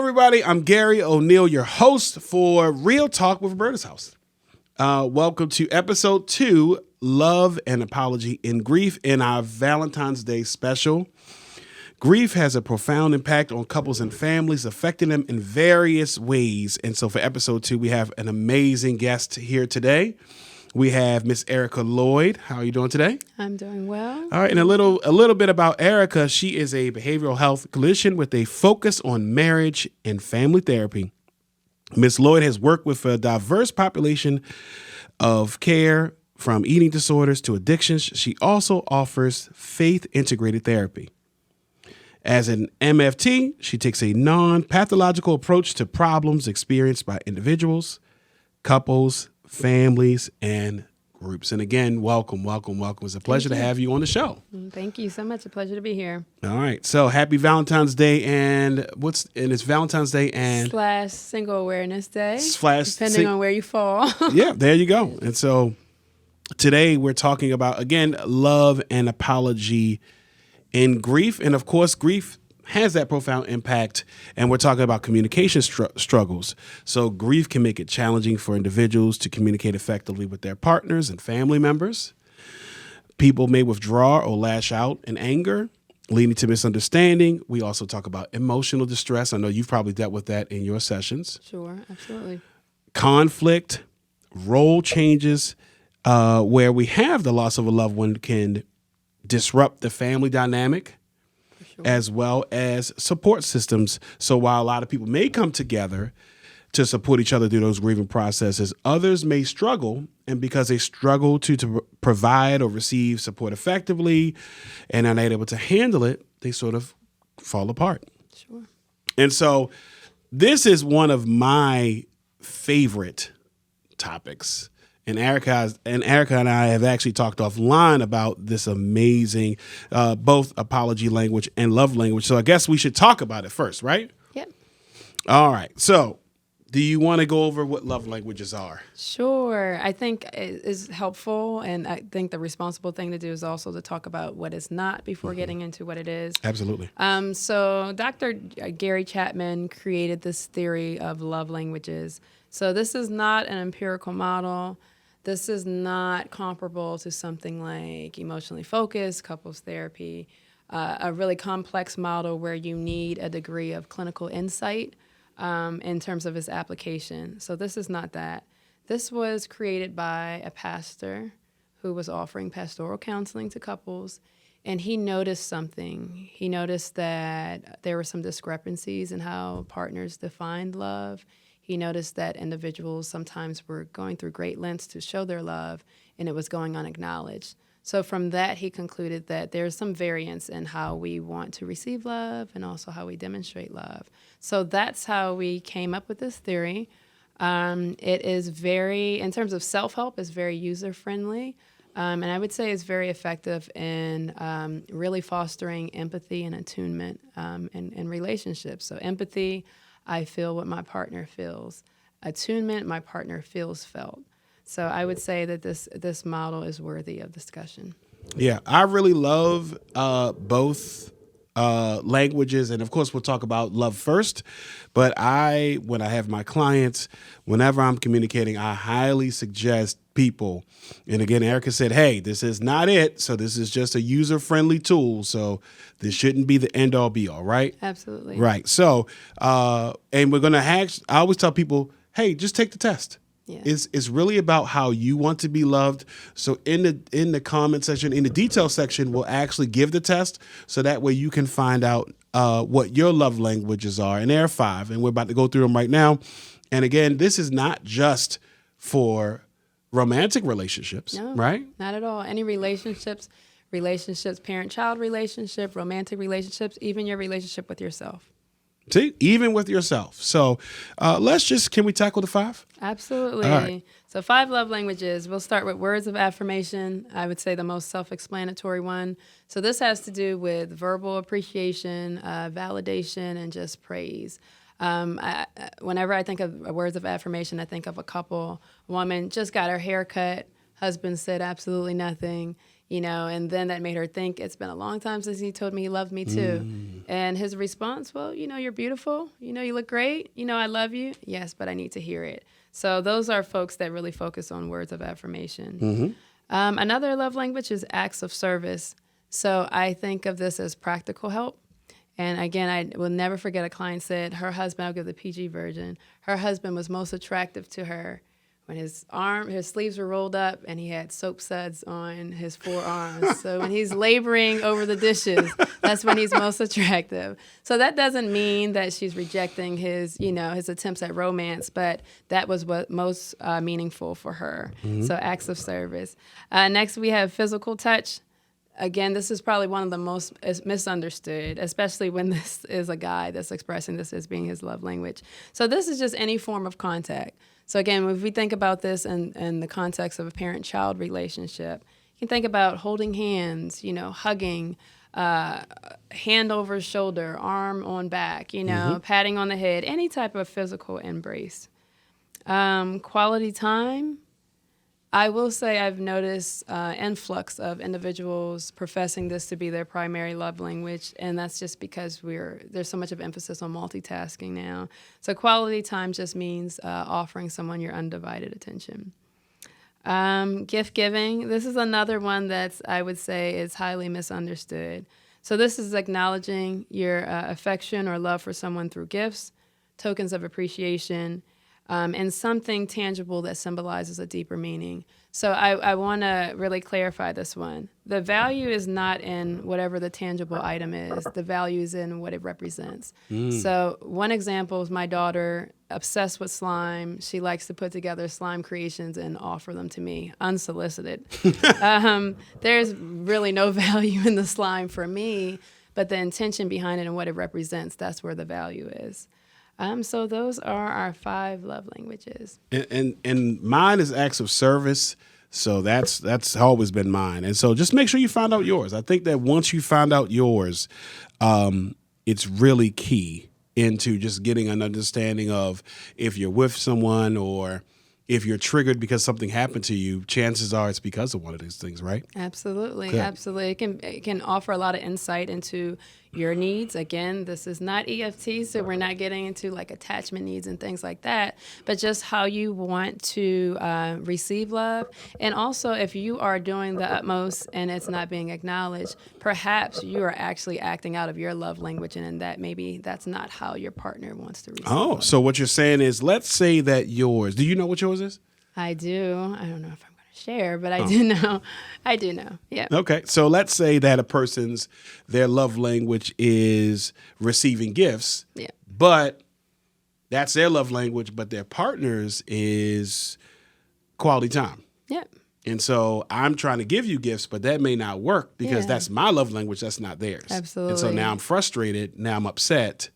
everybody. I'm Garry O Neal, your host for Real Talk with Roberta's House. Welcome to episode 2, Love and Apology in Grief, in our Valentine's Day special. Grief has a profound impact on couples and families, affecting them in various ways. And so for episode 2, we have an amazing guest here today. We have Miss Erika Lloyd. How are you doing today? I'm doing well. All right, and a little bit about Erika. She is a behavioral health clinician with a focus on marriage and family therapy. Ms. Lloyd has worked with a diverse population of care, from eating disorders to addictions. She also offers faith-integrated therapy. As an MFT, she takes a non-pathological approach to problems experienced by individuals, couples, families, and groups. And again, welcome. It's a pleasure to have you on the show. Thank you so much. A pleasure to be here. All right. So happy Valentine's Day, and it's Valentine's Day and / Single Awareness Day. Depending on where you fall. Yeah, there you go. And so today we're talking about, again, love and apology in grief. And of course, grief has that profound impact, and we're talking about communication struggles. So grief can make it challenging for individuals to communicate effectively with their partners and family members. People may withdraw or lash out in anger, leading to misunderstanding. We also talk about emotional distress. I know you've probably dealt with that in your sessions. Sure, absolutely. Conflict, role changes, where we have the loss of a loved one can disrupt the family dynamic, as well as support systems. So while a lot of people may come together to support each other through those grieving processes, others may struggle. And because they struggle to provide or receive support effectively and are not able to handle it, they sort of fall apart. Sure. And so this is one of my favorite topics. And Erika and I have actually talked offline about this amazing, both apology language and love language. So I guess we should talk about it first, right? Yep. All right. So do you want to go over what love languages are? Sure. I think it is helpful, and I think the responsible thing to do is also to talk about what is not before getting into what it is. Absolutely. So Dr. Gary Chapman created this theory of love languages. So this is not an empirical model. This is not comparable to something like emotionally focused, couples therapy, a really complex model where you need a degree of clinical insight in terms of its application. So this is not that. This was created by a pastor who was offering pastoral counseling to couples, and he noticed something. He noticed that there were some discrepancies in how partners defined love. He noticed that individuals sometimes were going through great lengths to show their love, and it was going unacknowledged. So from that, he concluded that there's some variance in how we want to receive love and also how we demonstrate love. So that's how we came up with this theory. It is very, in terms of self-help, is very user-friendly. And I would say it's very effective in really fostering empathy and attunement in relationships. So empathy, I feel what my partner feels. Attunement, my partner feels felt. So I would say that this model is worthy of discussion. Yeah, I really love both languages, and of course we'll talk about love first. But when I have my clients, whenever I'm communicating, I highly suggest people. And again, Erika said, hey, this is not it. So this is just a user-friendly tool. So this shouldn't be the end-all be-all, right? Absolutely. Right. So, and we're going to I always tell people, hey, just take the test. Yeah. It's really about how you want to be loved. So in the comment section, in the detail section, we'll actually give the test. So that way you can find out what your love languages are. And there are 5, and we're about to go through them right now. And again, this is not just for romantic relationships, no, right? Not at all. Any relationships, parent-child relationship, romantic relationships, even your relationship with yourself. See, even with yourself. So can we tackle the 5? Absolutely. All right. So 5 love languages. We'll start with words of affirmation. I would say the most self-explanatory one. So this has to do with verbal appreciation, validation, and just praise. Whenever I think of words of affirmation, I think of a woman just got her hair cut, husband said absolutely nothing. and then that made her think it's been a long time since he told me he loved me too. And his response, well, you're beautiful. You look great. I love you. Yes, but I need to hear it. So those are folks that really focus on words of affirmation. Another love language is acts of service. So I think of this as practical help. And again, I will never forget a client said her husband, I'll give the PG version, her husband was most attractive to her when his sleeves were rolled up and he had soap suds on his forearms. So when he's laboring over the dishes, that's when he's most attractive. So that doesn't mean that she's rejecting his attempts at romance, but that was what most meaningful for her. So acts of service. Next, we have physical touch. Again, this is probably one of the most misunderstood, especially when this is a guy that's expressing this as being his love language. So this is just any form of contact. So again, if we think about this in the context of a parent-child relationship, you can think about holding hands, hugging, hand over shoulder, arm on back, patting on the head, any type of physical embrace. Quality time. I will say I've noticed influx of individuals professing this to be their primary love language, and that's just because there's so much of emphasis on multitasking now. So quality time just means offering someone your undivided attention. Gift giving. This is another one that's, I would say, is highly misunderstood. So this is acknowledging your affection or love for someone through gifts, tokens of appreciation, and something tangible that symbolizes a deeper meaning. So I want to really clarify this one. The value is not in whatever the tangible item is. The value is in what it represents. So one example is my daughter, obsessed with slime. She likes to put together slime creations and offer them to me, unsolicited. There's really no value in the slime for me, but the intention behind it and what it represents, that's where the value is. So those are our 5 love languages. And mine is acts of service. So that's always been mine. And so just make sure you find out yours. I think that once you find out yours, it's really key into just getting an understanding of if you're with someone or if you're triggered because something happened to you, chances are it's because of one of these things, right? Absolutely. Good. Absolutely. It can offer a lot of insight into your needs. Again, this is not EFT, so we're not getting into like attachment needs and things like that, but just how you want to receive love. And also, if you are doing the utmost and it's not being acknowledged, perhaps you are actually acting out of your love language, and that maybe that's not how your partner wants to receive love. So what you're saying is, let's say that yours, do you know what yours is? I do. I don't know if I'm going to share, but I do know. I do know. Yeah. Okay. So let's say that a person's, their love language is receiving gifts. Yeah. But that's their love language, but their partner's is quality time. Yeah. And so I'm trying to give you gifts, but that may not work because Yeah. that's my love language. That's not theirs. Absolutely. And so now I'm frustrated. Now I'm upset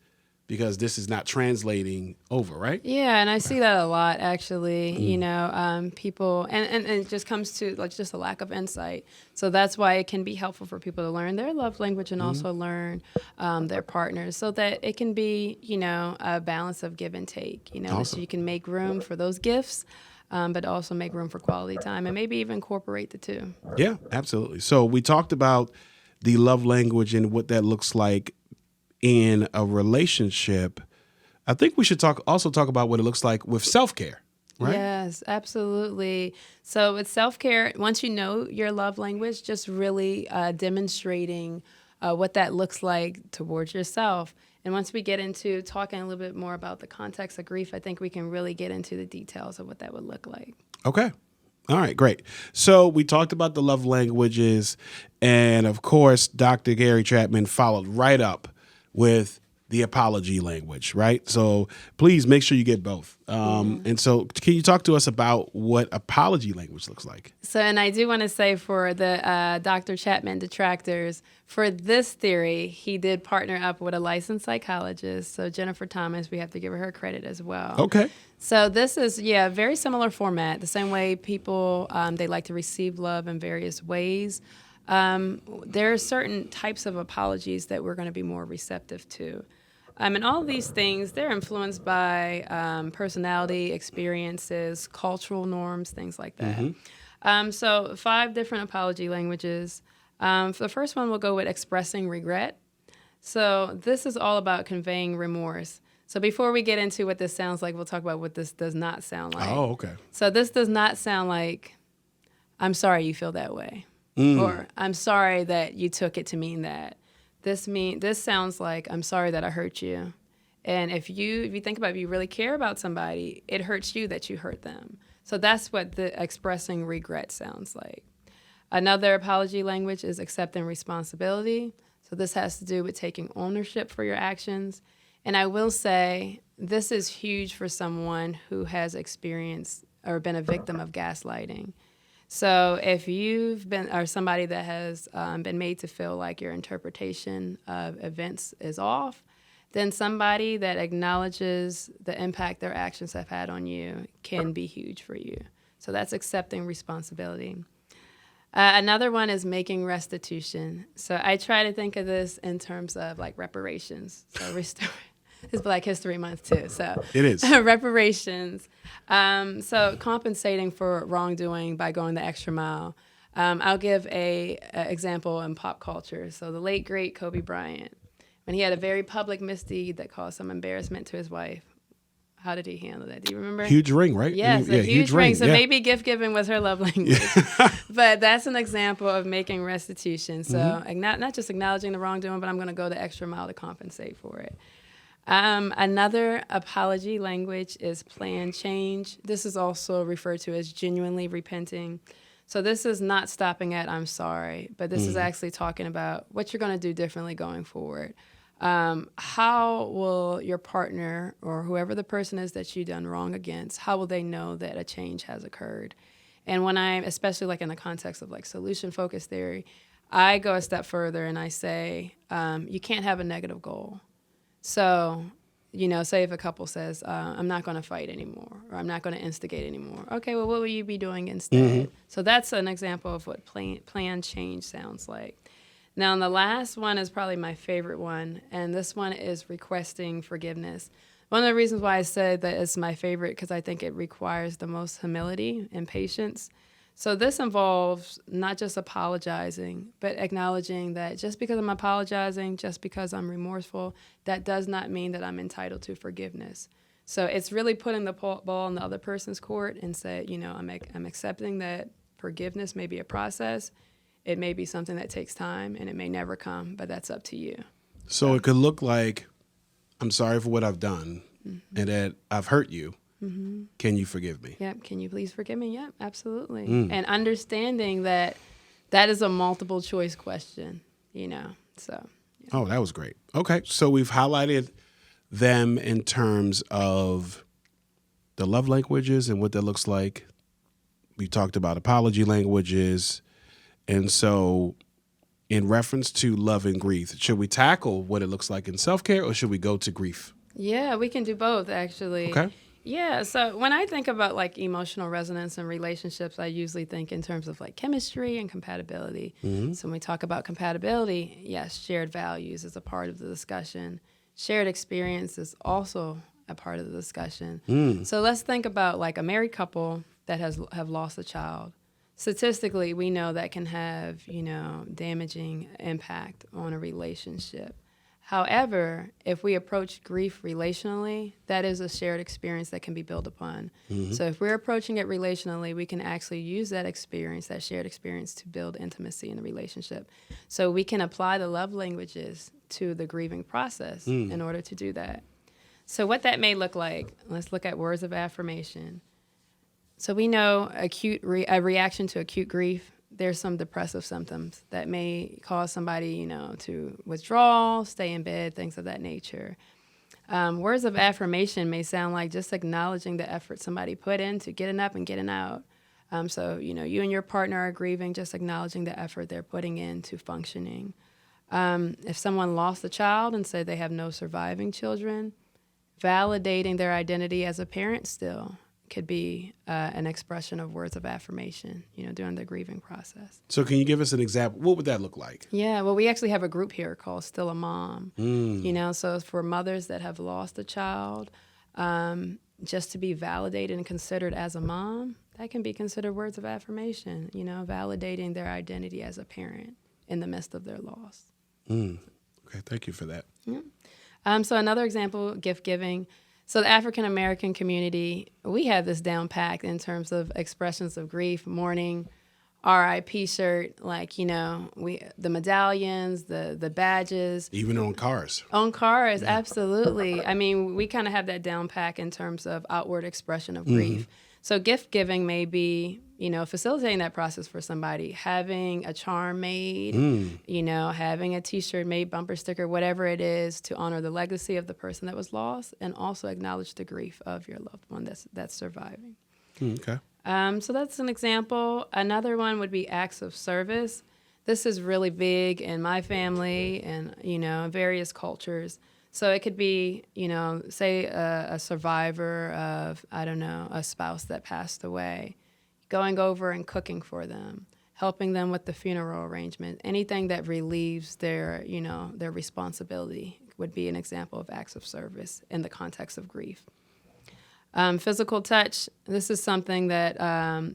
because this is not translating over, right? Yeah, and I see that a lot, actually. People, and it just comes to like just a lack of insight. So that's why it can be helpful for people to learn their love language and also learn their partners, so that it can be, a balance of give and take. Awesome. So you can make room for those gifts, but also make room for quality time, and maybe even incorporate the two. Yeah, absolutely. So we talked about the love language and what that looks like in a relationship. I think we should also talk about what it looks like with self-care, right? Yes, absolutely. So with self-care, once you know your love language, just really demonstrating what that looks like towards yourself. And once we get into talking a little bit more about the context of grief, I think we can really get into the details of what that would look like. Okay. All right, great. So we talked about the love languages, and of course, Dr. Garry Chapman followed right up with the apology language, right? So please make sure you get both. And so can you talk to us about what apology language looks like? So, and I do want to say for the Dr. Chapman detractors, for this theory, he did partner up with a licensed psychologist. So Jennifer Thomas, we have to give her credit as well. Okay. So this is, very similar format. The same way people, they like to receive love in various ways. There are certain types of apologies that we're going to be more receptive to. And all of these things, they're influenced by personality, experiences, cultural norms, things like that. So 5 different apology languages. For the first one, we'll go with expressing regret. So this is all about conveying remorse. So before we get into what this sounds like, we'll talk about what this does not sound like. Oh, okay. So this does not sound like, I'm sorry you feel that way. Or I'm sorry that you took it to mean that. This sounds like, I'm sorry that I hurt you. And if you think about it, if you really care about somebody, it hurts you that you hurt them. So that's what the expressing regret sounds like. Another apology language is accepting responsibility. So this has to do with taking ownership for your actions. And I will say this is huge for someone who has experienced or been a victim of gaslighting. So if you've been, or somebody that has been made to feel like your interpretation of events is off, then somebody that acknowledges the impact their actions have had on you can be huge for you. So that's accepting responsibility. Another one is making restitution. So I try to think of this in terms of like reparations. So it's Black History Month too. So it is reparations. So compensating for wrongdoing by going the extra mile. I'll give a example in pop culture. So the late great Kobe Bryant, when he had a very public misdeed that caused some embarrassment to his wife. How did he handle that? Do you remember? Huge ring, right? Yes, a huge ring. So maybe gift giving was her love language. But that's an example of making restitution. So not just acknowledging the wrongdoing, but I'm going to go the extra mile to compensate for it. Another apology language is plan change. This is also referred to as genuinely repenting. So this is not stopping at I'm sorry, but this is actually talking about what you're going to do differently going forward. How will your partner or whoever the person is that you've done wrong against, how will they know that a change has occurred? And when I'm, especially like in the context of like solution-focused theory, I go a step further and I say, you can't have a negative goal. So, say if a couple says, I'm not going to fight anymore, or I'm not going to instigate anymore. Okay, well, what will you be doing instead? So that's an example of what plan change sounds like. Now, the last one is probably my favorite one, and this one is requesting forgiveness. One of the reasons why I said that it's my favorite because I think it requires the most humility and patience. So this involves not just apologizing, but acknowledging that just because I'm apologizing, just because I'm remorseful, that does not mean that I'm entitled to forgiveness. So it's really putting the ball in the other person's court and say, I'm accepting that forgiveness may be a process. It may be something that takes time, and it may never come, but that's up to you. So it could look like, I'm sorry for what I've done, and that I've hurt you. Can you forgive me? Yep. Can you please forgive me? Yep, absolutely. And understanding that is a multiple choice question, so. Yeah. Oh, that was great. Okay. So we've highlighted them in terms of the love languages and what that looks like. We talked about apology languages. And so in reference to love and grief, should we tackle what it looks like in self-care or should we go to grief? Yeah, we can do both, actually. Okay. Yeah, so when I think about like emotional resonance and relationships, I usually think in terms of like chemistry and compatibility. So when we talk about compatibility, yes, shared values is a part of the discussion. Shared experience is also a part of the discussion. So let's think about like a married couple that have lost a child. Statistically, we know that can have, damaging impact on a relationship. However, if we approach grief relationally, that is a shared experience that can be built upon. So if we're approaching it relationally, we can actually use that experience, that shared experience, to build intimacy in the relationship. So we can apply the love languages to the grieving process in order to do that. So what that may look like, let's look at words of affirmation. So we know a reaction to acute grief, there's some depressive symptoms that may cause somebody, to withdraw, stay in bed, things of that nature. Words of affirmation may sound like just acknowledging the effort somebody put into getting up and getting out. So, you and your partner are grieving, just acknowledging the effort they're putting into functioning. If someone lost a child and say they have no surviving children, validating their identity as a parent still could be an expression of words of affirmation, during the grieving process. So can you give us an example? What would that look like? Yeah, well, we actually have a group here called Still a Mom. So it's for mothers that have lost a child, just to be validated and considered as a mom, that can be considered words of affirmation, validating their identity as a parent in the midst of their loss. Okay, thank you for that. Yeah. So another example, gift giving. So the African American community, we have this down packed in terms of expressions of grief, mourning, RIP shirt, the medallions, the badges. Even on cars. On cars, absolutely. I mean, we kind of have that down pack in terms of outward expression of grief. So gift giving may be, facilitating that process for somebody, having a charm made, having a T-shirt made, bumper sticker, whatever it is, to honor the legacy of the person that was lost and also acknowledge the grief of your loved one that's surviving. Okay. So that's an example. Another one would be acts of service. This is really big in my family and, various cultures. So it could be, say a survivor of, a spouse that passed away, going over and cooking for them, helping them with the funeral arrangement. Anything that relieves their responsibility would be an example of acts of service in the context of grief. Physical touch, this is something that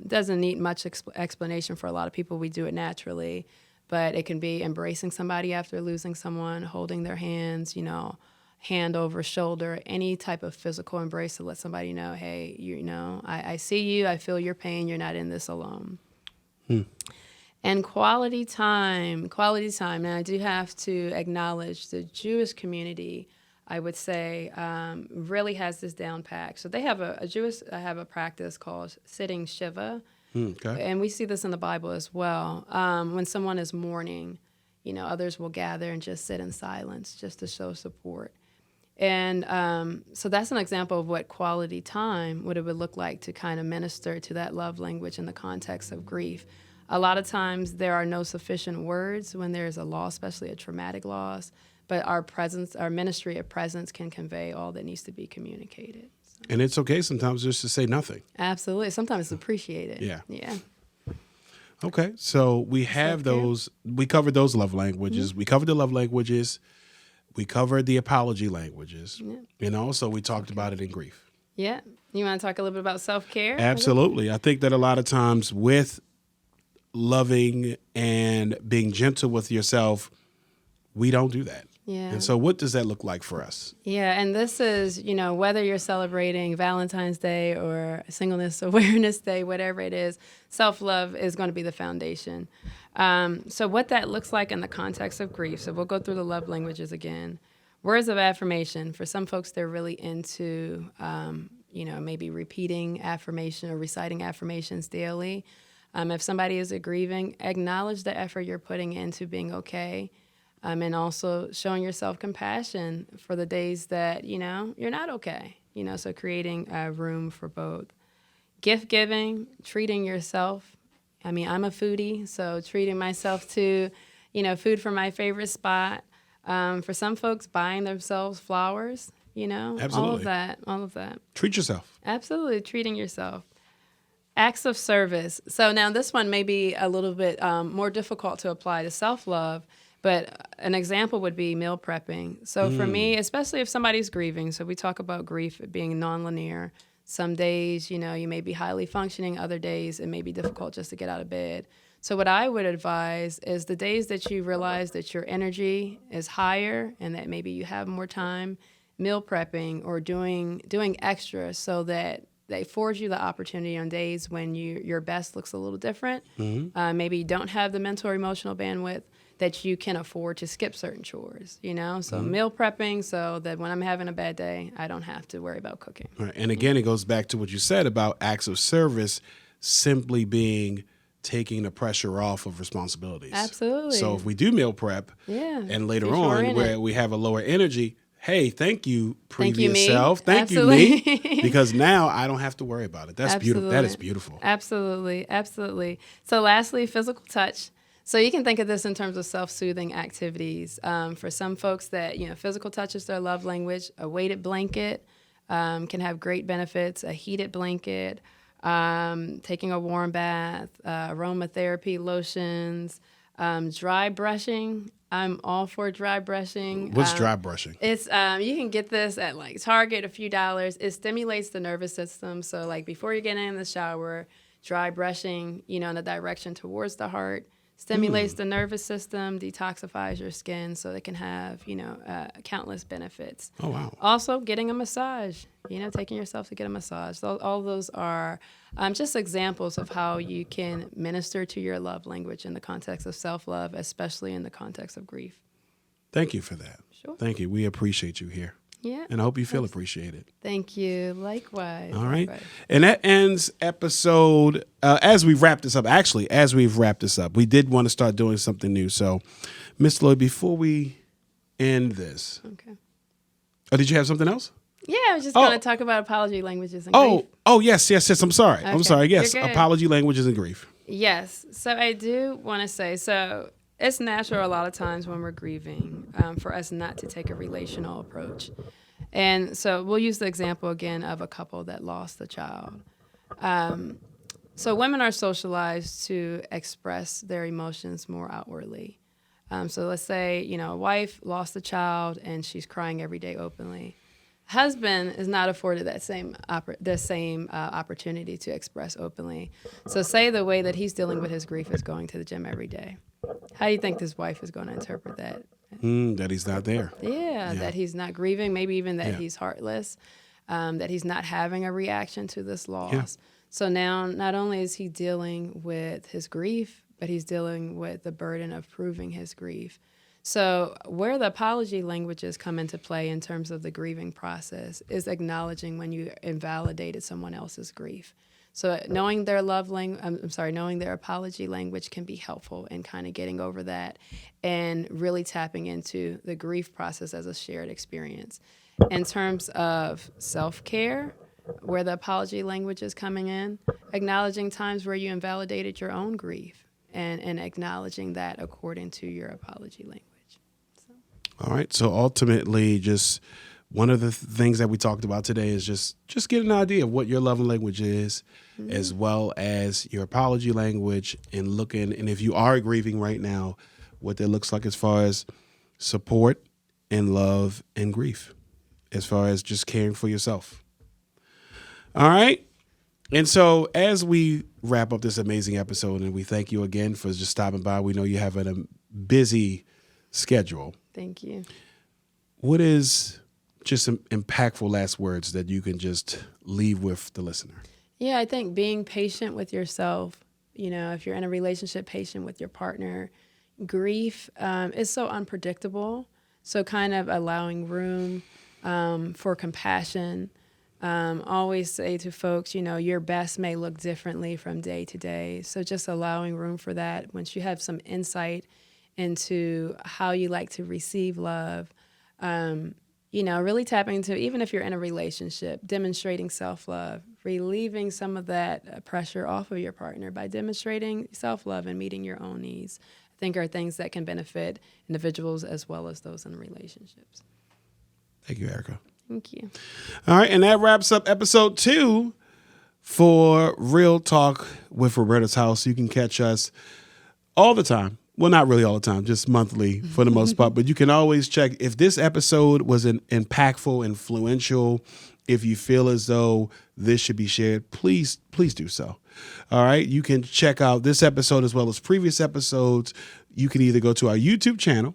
doesn't need much explanation for a lot of people. We do it naturally, but it can be embracing somebody after losing someone, holding their hands, hand over shoulder, any type of physical embrace to let somebody know, hey, I see you, I feel your pain, you're not in this alone. And quality time. Now, I do have to acknowledge the Jewish community, I would say, really has this down packed. So they have a practice called sitting Shiva. Okay. And we see this in the Bible as well. When someone is mourning, others will gather and just sit in silence just to show support. And so that's an example of what quality time, what it would look like to kind of minister to that love language in the context of grief. A lot of times there are no sufficient words when there's a loss, especially a traumatic loss, but our ministry of presence can convey all that needs to be communicated. So. And it's okay sometimes just to say nothing. Absolutely. Sometimes it's appreciated. Yeah. Yeah. Okay, so we have those. We covered those love languages. We covered the love languages. We covered the apology languages. Yeah. So we talked about it in grief. Yeah. You want to talk a little bit about self-care? Absolutely. I think that a lot of times with loving and being gentle with yourself, we don't do that. Yeah. And so what does that look like for us? Yeah, and this is, whether you're celebrating Valentine's Day or Singleness Awareness Day, whatever it is, self-love is going to be the foundation. So what that looks like in the context of grief, so we'll go through the love languages again. Words of affirmation. For some folks, they're really into, maybe repeating affirmation or reciting affirmations daily. If somebody is grieving, acknowledge the effort you're putting into being okay. And also showing yourself compassion for the days that, you're not okay. So creating room for both. Gift giving, treating yourself. I mean, I'm a foodie, so treating myself to, food from my favorite spot. For some folks, buying themselves flowers, Absolutely. all of that. Treat yourself. Absolutely, treating yourself. Acts of service. So now this one may be a little bit more difficult to apply to self-love, but an example would be meal prepping. So for me, especially if somebody's grieving, so we talk about grief being nonlinear. Some days, you may be highly functioning. Other days, it may be difficult just to get out of bed. So what I would advise is the days that you realize that your energy is higher and that maybe you have more time, meal prepping or doing extra so that they afford you the opportunity on days when your best looks a little different. Maybe you don't have the mental or emotional bandwidth that you can afford to skip certain chores, So meal prepping so that when I'm having a bad day, I don't have to worry about cooking. Right. And again, it goes back to what you said about acts of service simply being taking the pressure off of responsibilities. Absolutely. So if we do meal prep and later on where we have a lower energy, hey, thank you, previous self. Thank you, me. Because now I don't have to worry about it. That's beautiful. That is beautiful. Absolutely. Absolutely. So lastly, physical touch. So you can think of this in terms of self-soothing activities. For some folks that, physical touch is their love language, a weighted blanket can have great benefits, a heated blanket, taking a warm bath, aromatherapy lotions, dry brushing. I'm all for dry brushing. What's dry brushing? It's you can get this at Target, a few dollars. It stimulates the nervous system. So before you get in the shower, dry brushing, in the direction towards the heart, stimulates the nervous system, detoxifies your skin, so it can have, countless benefits. Oh, wow. Also, getting a massage, taking yourself to get a massage. All those are just examples of how you can minister to your love language in the context of self-love, especially in the context of grief. Thank you for that. Sure. Thank you. We appreciate you here. Yeah. And I hope you feel appreciated. Thank you. Likewise. All right. Likewise. And that ends episode, as we've wrapped this up, we did want to start doing something new. So, Miss Lloyd, before we end this. Okay. Oh, did you have something else? Yeah, I was just going to talk about apology languages and grief. Yes. I'm sorry. Okay. I'm sorry. Yes. You're good. Apology languages and grief. Yes. So I do want to say, it's natural a lot of times when we're grieving for us not to take a relational approach. And so we'll use the example again of a couple that lost a child. So women are socialized to express their emotions more outwardly. So let's say, a wife lost a child and she's crying every day openly. Husband is not afforded that same opportunity to express openly. So say the way that he's dealing with his grief is going to the gym every day. How do you think this wife is going to interpret that? That he's not there. Yeah, that he's not grieving, maybe even that he's heartless, that he's not having a reaction to this loss. Yeah. So now not only is he dealing with his grief, but he's dealing with the burden of proving his grief. So where the apology languages come into play in terms of the grieving process is acknowledging when you invalidated someone else's grief. So knowing their knowing their apology language can be helpful in kind of getting over that and really tapping into the grief process as a shared experience. In terms of self-care, where the apology language is coming in, acknowledging times where you invalidated your own grief and acknowledging that according to your apology language. All right. So ultimately, just one of the things that we talked about today is just get an idea of what your love language is, as well as your apology language, and if you are grieving right now, what that looks like as far as support and love and grief, as far as just caring for yourself. All right. And so as we wrap up this amazing episode, and we thank you again for just stopping by, we know you have a busy schedule. Thank you. What is just some impactful last words that you can just leave with the listener? Yeah, I think being patient with yourself, if you're in a relationship, patient with your partner. Grief is so unpredictable. So kind of allowing room for compassion. Always say to folks, your best may look differently from day to day. So just allowing room for that. Once you have some insight into how you like to receive love, really tapping into, even if you're in a relationship, demonstrating self-love, relieving some of that pressure off of your partner by demonstrating self-love and meeting your own needs, I think are things that can benefit individuals as well as those in relationships. Thank you, Erika. Thank you. All right, and that wraps up episode 2 for Real Talk with Roberta's House. You can catch us all the time. Well, not really all the time, just monthly for the most part. But you can always check if this episode was impactful, influential. If you feel as though this should be shared, please do so. All right. You can check out this episode as well as previous episodes. You can either go to our YouTube channel,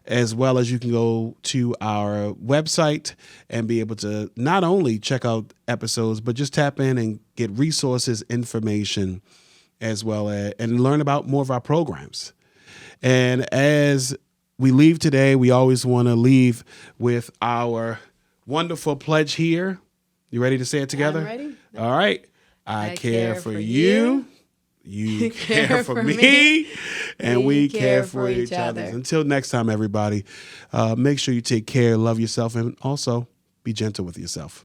as well as you can go to our website and be able to not only check out episodes, but just tap in and get resources, information, as well as, and learn about more of our programs. And as we leave today, we always want to leave with our wonderful pledge here. You ready to say it together? I'm ready. All right. I care for you. You care for me. And we care for each other. Until next time, everybody, make sure you take care, love yourself, and also be gentle with yourself.